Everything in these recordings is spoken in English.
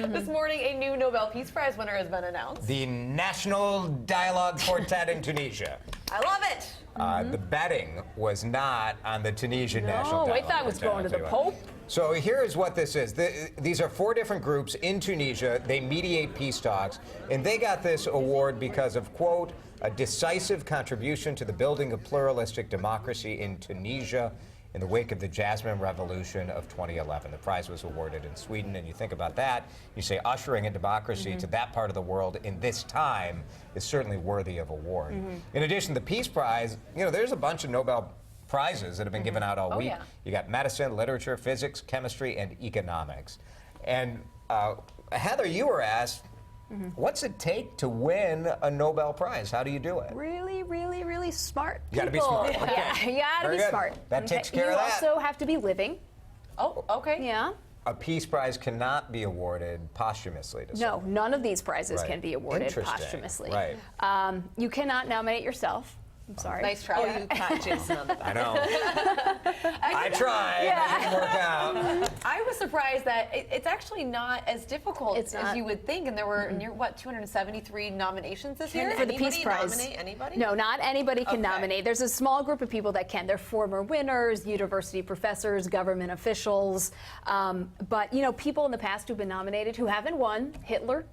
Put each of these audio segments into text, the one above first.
This morning, a new Nobel Peace Prize winner has been announced. The National Dialogue Quartet in Tunisia. I love it. The betting was not on the Tunisian National Dialogue No, we thought it was Quartet, going to I'll the tell you what. Pope. So here's what this is. These are 4 different groups in Tunisia. They mediate peace talks, and they got this award because of, quote, a decisive contribution to the building of pluralistic democracy in Tunisia in the wake of the Jasmine Revolution of 2011. The prize was awarded in Sweden, and you think about that, you say ushering in democracy to that part of the world in this time is certainly worthy of award. In addition, the Peace Prize, you know, there's a bunch of Nobel Prizes that have been given out all week. Yeah. You got medicine, literature, physics, chemistry, and economics. And Heather, you were asked, what's it take to win a Nobel Prize? How do you do it? Really, really, really smart You gotta be people. smart. Okay. Yeah, you gotta Very be good. smart. That takes care of that. You also have to be living. Oh, okay. Yeah. A Peace Prize cannot be awarded posthumously to No, someone. none of these prizes Right. can be awarded Interesting. posthumously. Right. You cannot nominate yourself. I'm sorry. Nice try. Oh, you caught Jason on the back. I know. I tried. Yeah. It didn't work out. I was surprised that it's actually not as difficult It's as not. you would think, and there were near 273 nominations this year For the Peace Prize. Nominate anybody? No, not anybody can Okay. nominate. There's a small group of people that can. They're former winners, university professors, government officials. But, you know, people in the past who've been nominated who haven't won, Hitler,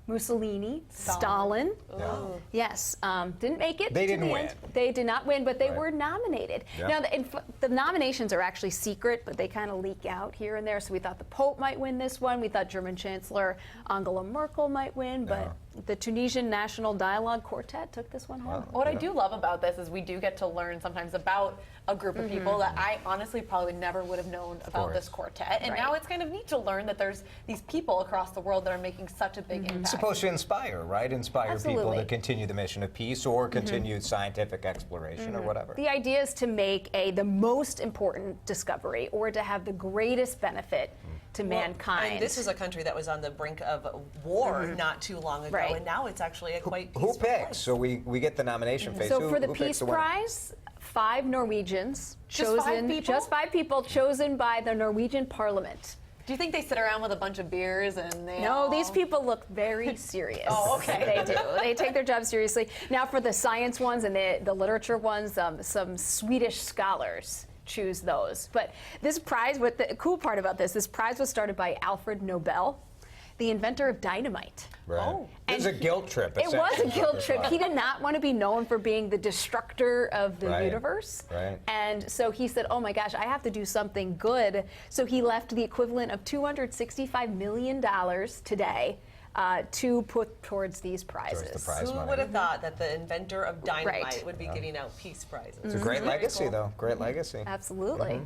Mussolini, Stalin. Yeah. Yes, didn't make it. They to didn't the win. end. They did not win, but they Right. were nominated. Yeah. Now, the nominations are actually secret, but they kind of leak out here and there. So we thought the Pope might win this one. We thought German Chancellor Angela Merkel might win, but the Tunisian National Dialogue Quartet took this one home. What I do love about this is we do get to learn sometimes about a group of people that I honestly probably never would have known about this quartet. And Right. now it's kind of neat to learn that there's these people across the world that are making such a big impact. Supposed to inspire, right? Inspire people Absolutely. to continue the mission of peace or continue scientific exploration or whatever. The idea is to make the most important discovery or to have the greatest benefit to mankind. And this is a country that was on the brink of war not too long ago, Right. and now it's actually a quite Who peaceful picks? place. So we get the nomination phase. So Who for the picks Peace the winner? Prize, 5 Norwegians Just chosen. 5 people? Just 5 people chosen by the Norwegian Parliament. Do you think they sit around with a bunch of beers and they No, all... these people look very serious. Oh, okay. They do. They take their job seriously. Now, for the science ones and the literature ones, some Swedish scholars choose those. But this prize, what the cool part about this prize was started by Alfred Nobel, the inventor of dynamite. Right. Oh. It was a guilt trip. It was a essentially, guilt this trip. one. He did not want to be known for being the destructor of the Right. universe. Right. And so he said, oh my gosh, I have to do something good. So he left the equivalent of $265 million today to put towards these prizes. Towards the prize Who money. would have thought that the inventor of dynamite Right. would be giving out peace prizes? It's a great legacy, though. Great legacy. Absolutely.